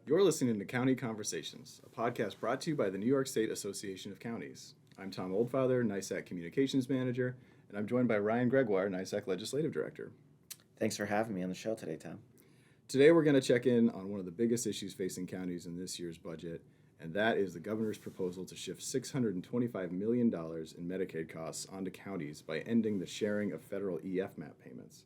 You're listening to County Conversations, a podcast brought to you by the New York State Association of Counties. I'm Tom Oldfather, NYSAC Communications Manager, and I'm joined by Ryan Gregoire, NYSAC Legislative Director. Thanks for having me on the show today, Tom. Today we're going to check in on one of the biggest issues facing counties in this year's budget, and that is the governor's proposal to shift $625 million in Medicaid costs onto counties by ending the sharing of federal eFMAP payments.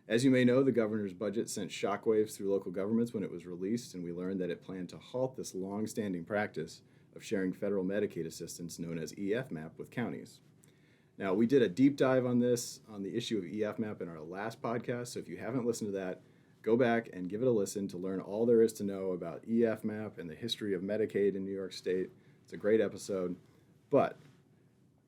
As you may know, the governor's budget sent shockwaves through local governments when it was released, and we learned that it planned to halt this long-standing practice of sharing federal Medicaid assistance known as eFMAP with counties. Now, we did a deep dive on this, on the issue of eFMAP in our last podcast, so if you haven't listened to that, go back and give it a listen to learn all there is to know about eFMAP and the history of Medicaid in New York State. It's a great episode. But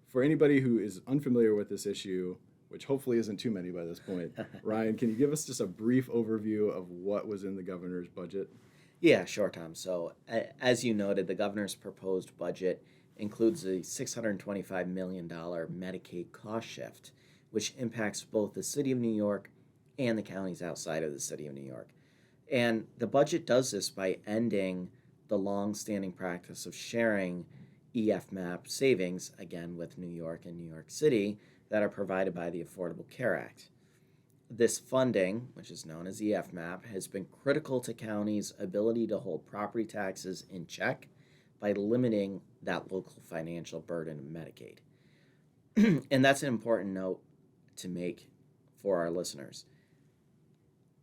for anybody who is unfamiliar with this issue, which hopefully isn't too many by this point, Ryan, can you give us just a brief overview of what was in the governor's budget? Yeah, sure, Tom. So, as you noted, the governor's proposed budget includes a $625 million Medicaid cost shift, which impacts both the city of New York and the counties outside of the city of New York. And the budget does this by ending the long-standing practice of sharing eFMAP savings, again, with New York and New York City, that are provided by the Affordable Care Act. This funding, which is known as eFMAP, has been critical to counties' ability to hold property taxes in check by limiting that local financial burden of Medicaid. And that's an important note to make for our listeners.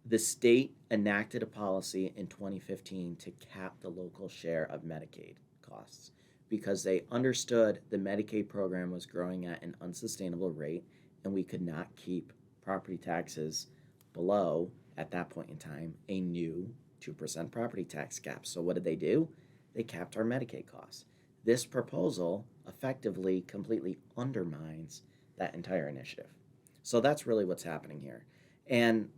The state enacted a policy in 2015 to cap the local share of Medicaid costs because they understood the Medicaid program was growing at an unsustainable rate and we could not keep property taxes below, at that point in time, a new 2% property tax cap. So what did they do? They capped our Medicaid costs. This proposal effectively completely undermines that entire initiative. So that's really what's happening here. And,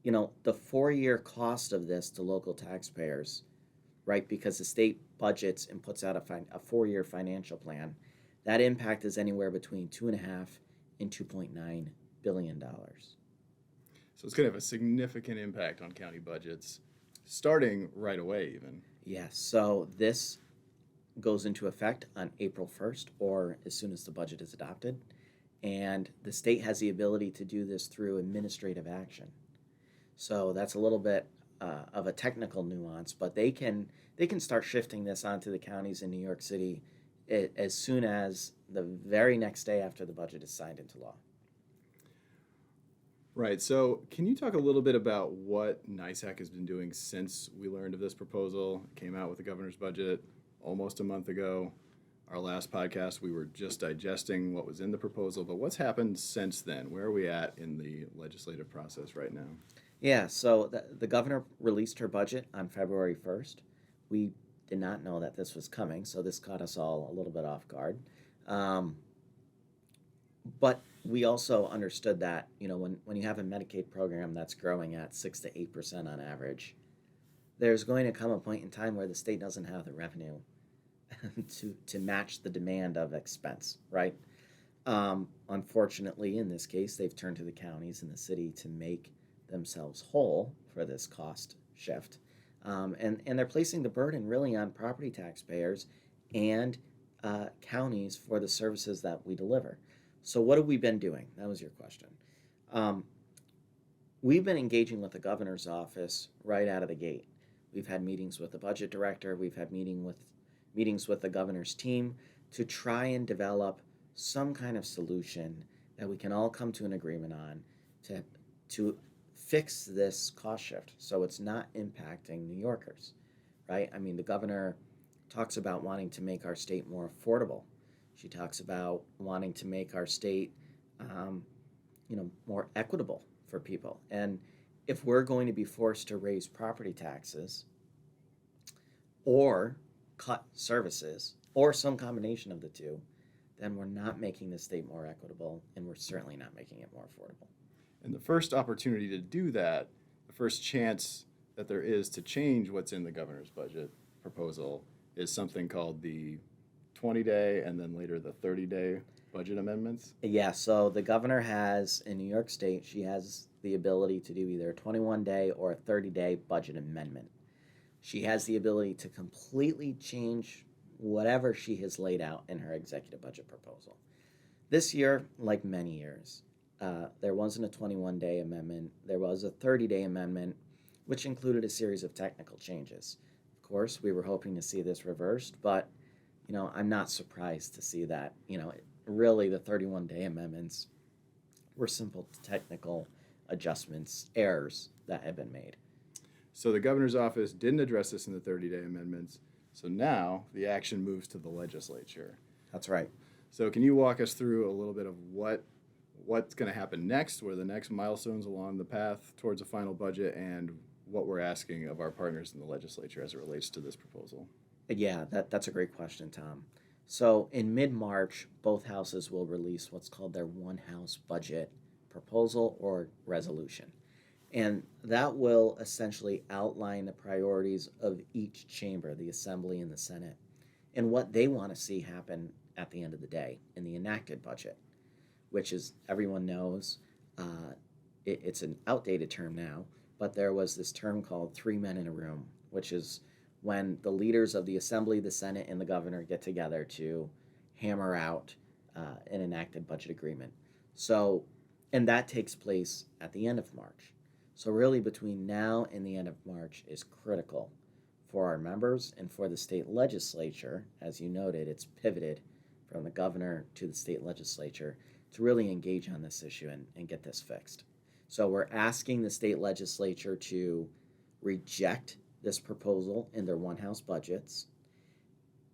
you know, the 4-year cost of this to local taxpayers, right, because the state budgets and puts out a 4-year financial plan, that impact is anywhere between $2.5 and $2.9 billion. So it's going to have a significant impact on county budgets, starting right away even. Yes, so this goes into effect on April 1st or as soon as the budget is adopted. And the state has the ability to do this through administrative action. So that's a little bit of a technical nuance, but they can start shifting this onto the counties in New York City as soon as the very next day after the budget is signed into law. Right. So can you talk a little bit about what NYSAC has been doing since we learned of this proposal? It came out with the governor's budget almost a month ago. Our last podcast, we were just digesting what was in the proposal, but what's happened since then? Where are we at in the legislative process right now? Yeah, so the governor released her budget on February 1st. We did not know that this was coming, so this caught us all a little bit off guard. But we also understood that, you know, when you have a Medicaid program that's growing at 6 to 8% on average, there's going to come a point in time where the state doesn't have the revenue to match the demand of expense, right? Unfortunately, in this case, they've turned to the counties and the city to make themselves whole for this cost shift. And they're placing the burden really on property taxpayers and counties for the services that we deliver. So what have we been doing? That was your question. We've been engaging with the governor's office right out of the gate. We've had meetings with the budget director. We've had meetings with the governor's team to try and develop some kind of solution that we can all come to an agreement on to fix this cost shift so it's not impacting New Yorkers, right? I mean, the governor talks about wanting to make our state more affordable. She talks about wanting to make our state, more equitable for people. And if we're going to be forced to raise property taxes or cut services or some combination of the two, then we're not making the state more equitable, and we're certainly not making it more affordable. And the first opportunity to do that, the first chance that there is to change what's in the governor's budget proposal is something called the 20-day and then later the 30-day budget amendments. Yeah, so the governor has, in New York State, she has the ability to do either a 21-day or a 30-day budget amendment. She has the ability to completely change whatever she has laid out in her executive budget proposal. This year, like many years, there wasn't a 21-day amendment. There was a 30-day amendment, which included a series of technical changes. Of course, we were hoping to see this reversed, but I'm not surprised to see that. Really the 31-day amendments were simple technical adjustments, errors that had been made. So the governor's office didn't address this in the 30-day amendments. So now the action moves to the legislature. That's right. So can you walk us through a little bit of what's going to happen next, what are the next milestones along the path towards a final budget, and what we're asking of our partners in the legislature as it relates to this proposal? Yeah, that's a great question, Tom. So in mid-March, both houses will release what's called their one-house budget proposal or resolution. And that will essentially outline the priorities of each chamber, the Assembly and the Senate, and what they want to see happen at the end of the day in the enacted budget, which is, everyone knows, it's an outdated term now, but there was this term called 3 men in a room, which is when the leaders of the Assembly, the Senate, and the governor get together to hammer out an enacted budget agreement. So, and that takes place at the end of March. So really between now and the end of March is critical for our members and for the state legislature. As you noted, it's pivoted from the governor to the state legislature to really engage on this issue and get this fixed. So we're asking the state legislature to reject this proposal in their one-house budgets,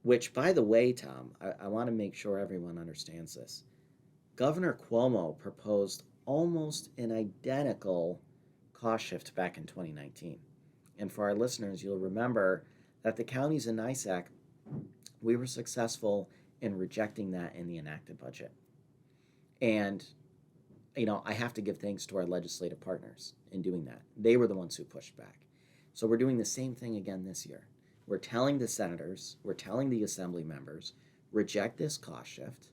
which, by the way, Tom, I want to make sure everyone understands this. Governor Cuomo proposed almost an identical cost shift back in 2019. And for our listeners, you'll remember that the counties in NYSAC, we were successful in rejecting that in the enacted budget. And, I have to give thanks to our legislative partners in doing that. They were the ones who pushed back. So we're doing the same thing again this year. We're telling the senators, we're telling the assembly members, reject this cost shift.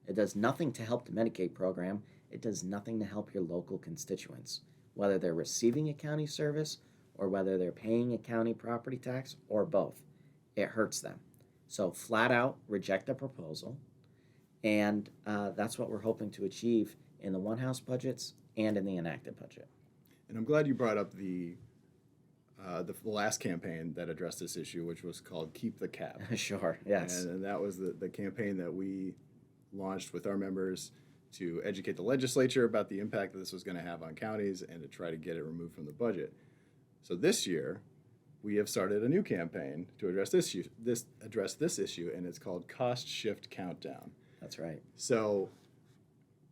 It does nothing to help the Medicaid program. It does nothing to help your local constituents, whether they're receiving a county service or whether they're paying a county property tax or both. It hurts them. So flat out reject the proposal. And that's what we're hoping to achieve in the one-house budgets and in the enacted budget. And I'm glad you brought up the last campaign that addressed this issue, which was called Keep the Cap. Sure, yes. And that was the campaign that we launched with our members to educate the legislature about the impact that this was going to have on counties and to try to get it removed from the budget. So this year, we have started a new campaign to address this issue, and it's called Cost Shift Countdown. That's right. So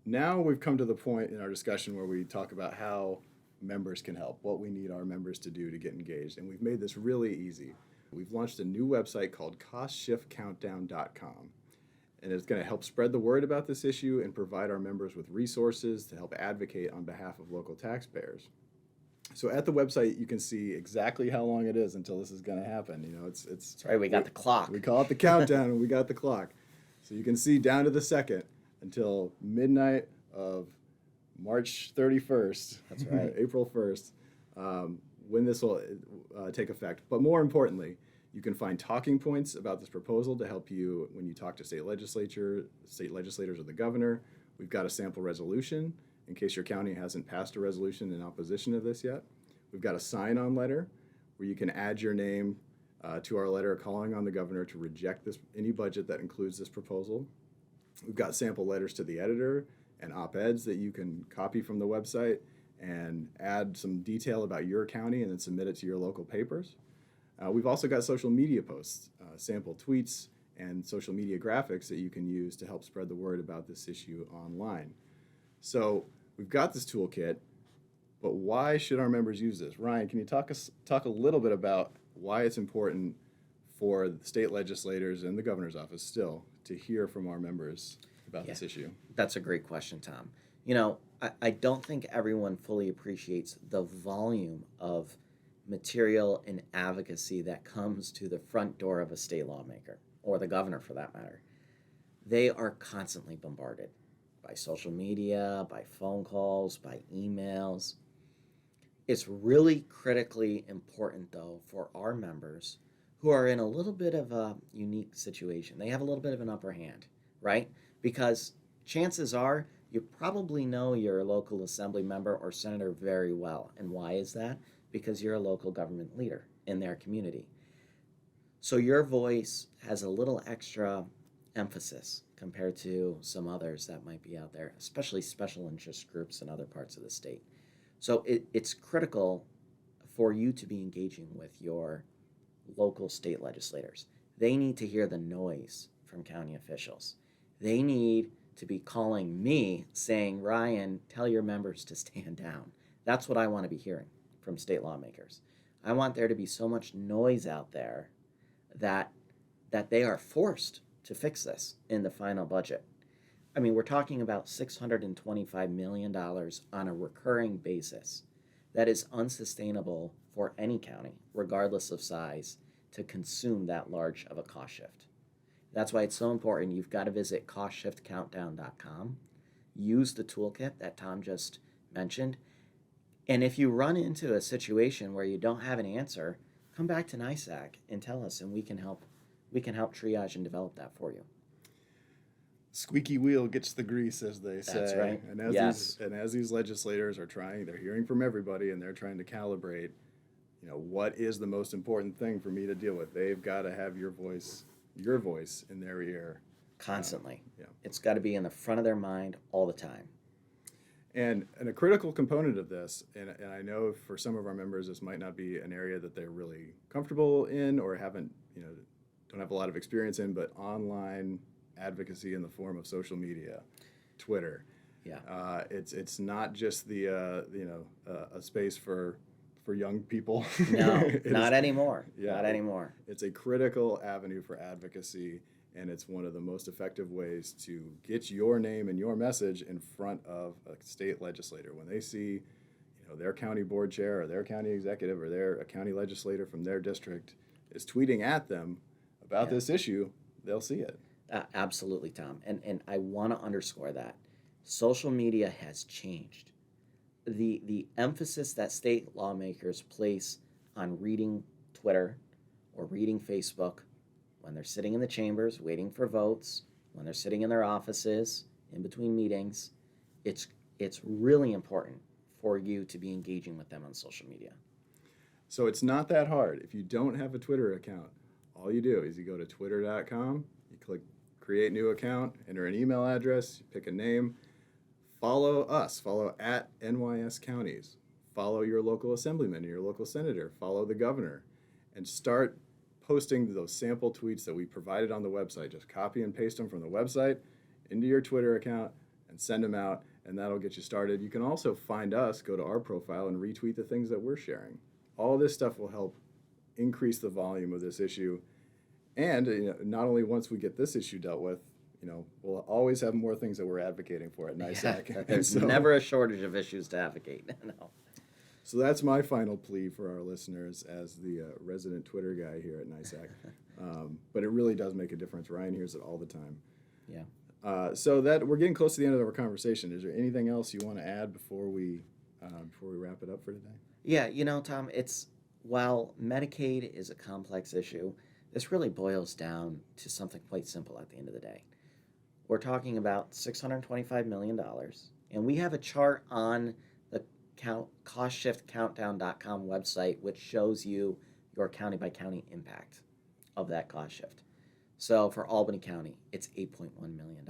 now we've come to the point in our discussion where we talk about how members can help, what we need our members to do to get engaged, and we've made this really easy. We've launched a new website called costshiftcountdown.com, and it's going to help spread the word about this issue and provide our members with resources to help advocate on behalf of local taxpayers. So at the website, you can see exactly how long it is until this is going to happen. It's That's right. We got the clock. We call it the countdown, and we got the clock. So you can see down to the second until midnight of March 31st. That's right. April 1st, when this will take effect. But more importantly, you can find talking points about this proposal to help you when you talk to state legislators or the governor. We've got a sample resolution in case your county hasn't passed a resolution in opposition to this yet. We've got a sign-on letter where you can add your name to our letter calling on the governor to reject any budget that includes this proposal. We've got sample letters to the editor and op-eds that you can copy from the website and add some detail about your county and then submit it to your local papers. We've also got social media posts, sample tweets, and social media graphics that you can use to help spread the word about this issue online. So we've got this toolkit, but why should our members use this? Ryan, can you talk a little bit about why it's important for the state legislators and the governor's office still to hear from our members about this issue? That's a great question, Tom. I don't think everyone fully appreciates the volume of material and advocacy that comes to the front door of a state lawmaker, or the governor for that matter. They are constantly bombarded by social media, by phone calls, by emails. It's really critically important, though, for our members who are in a little bit of a unique situation. They have a little bit of an upper hand, right? Because chances are you probably know your local assembly member or senator very well. And why is that? Because you're a local government leader in their community. So your voice has a little extra emphasis compared to some others that might be out there, especially special interest groups in other parts of the state. So it's critical for you to be engaging with your local state legislators. They need to hear the noise from county officials. They need to be calling me saying, Ryan, tell your members to stand down. That's what I want to be hearing from state lawmakers. I want there to be so much noise out there that they are forced to fix this in the final budget. I mean, we're talking about $625 million on a recurring basis. That is unsustainable for any county, regardless of size, to consume that large of a cost shift. That's why it's so important. You've got to visit costshiftcountdown.com. Use the toolkit that Tom just mentioned. And if you run into a situation where you don't have an answer, come back to NYSAC and tell us, and we can help triage and develop that for you. Squeaky wheel gets the grease, as they say. That's right. And as Yes. these legislators are trying, they're hearing from everybody, and they're trying to calibrate, what is the most important thing for me to deal with? They've got to have your voice in their ear Constantly. Yeah. It's got to be in the front of their mind all the time. And a critical component of this, and I know for some of our members, this might not be an area that they're really comfortable in or don't have a lot of experience in, but online advocacy in the form of social media, Twitter. Yeah. It's not just a space for young people. No, It not is- anymore. Yeah. Not anymore. It's a critical avenue for advocacy, and it's one of the most effective ways to get your name and your message in front of a state legislator. When they see, their county board chair or their county executive or a county legislator from their district is tweeting at them about this issue, they'll see it. Absolutely, Tom. And I want to underscore that. Social media has changed. The emphasis that state lawmakers place on reading Twitter or reading Facebook when they're sitting in the chambers waiting for votes, when they're sitting in their offices in between meetings, it's really important for you to be engaging with them on social media. So it's not that hard. If you don't have a Twitter account, all you do is you go to twitter.com, you click create new account, enter an email address, you pick a name, follow us, follow at NYS Counties, follow your local assemblyman, your local senator, follow the governor, and start posting those sample tweets that we provided on the website. Just copy and paste them from the website into your Twitter account and send them out, and that'll get you started. You can also find us, go to our profile, and retweet the things that we're sharing. All this stuff will help increase the volume of this issue. And not only once we get this issue dealt with, we'll always have more things that we're advocating for at NYSAC. Yeah, there's never a shortage of issues to advocate. No. So that's my final plea for our listeners as the resident Twitter guy here at NYSAC. But it really does make a difference. Ryan hears it all the time. Yeah. So that we're getting close to the end of our conversation. Is there anything else you want to add before we wrap it up for today? Yeah, Tom, while Medicaid is a complex issue, this really boils down to something quite simple at the end of the day. We're talking about $625 million, and we have a chart on the costshiftcountdown.com website which shows you your county-by-county impact of that cost shift. So for Albany County, it's $8.1 million.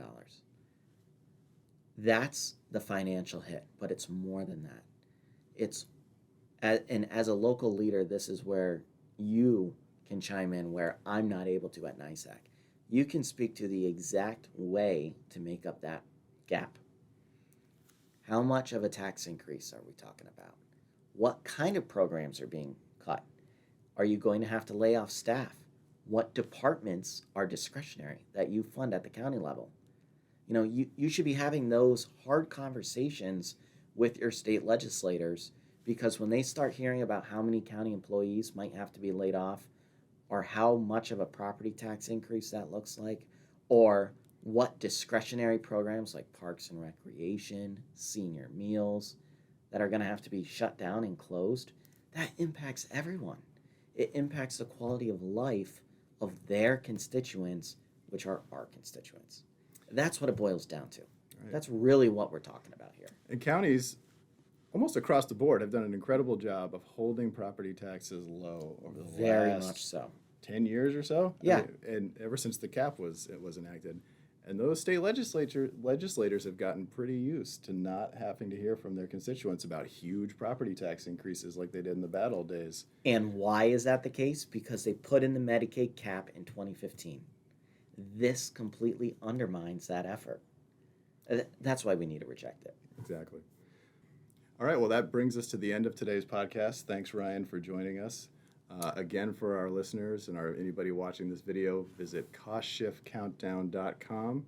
That's the financial hit, but it's more than that. And as a local leader, this is where you can chime in where I'm not able to at NYSAC. You can speak to the exact way to make up that gap. How much of a tax increase are we talking about? What kind of programs are being cut? Are you going to have to lay off staff? What departments are discretionary that you fund at the county level? You should be having those hard conversations with your state legislators, because when they start hearing about how many county employees might have to be laid off, or how much of a property tax increase that looks like, or what discretionary programs like parks and recreation, senior meals, that are going to have to be shut down and closed, that impacts everyone. It impacts the quality of life of their constituents, which are our constituents. That's what it boils down to. Right. That's really what we're talking about here. And counties, almost across the board, have done an incredible job of holding property taxes low over the Very last much so. 10 years or so. Yeah. I mean, and ever since the cap was enacted. And those state legislators have gotten pretty used to not having to hear from their constituents about huge property tax increases like they did in the bad old days. And why is that the case? Because they put in the Medicaid cap in 2015. This completely undermines that effort. That's why we need to reject it. Exactly. All right, well, that brings us to the end of today's podcast. Thanks, Ryan, for joining us. Again, for our listeners and anybody watching this video, visit costshiftcountdown.com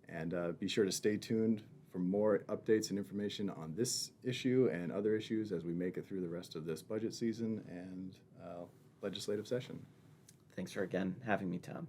and be sure to stay tuned for more updates and information on this issue and other issues as we make it through the rest of this budget season and legislative session. Thanks for again having me, Tom.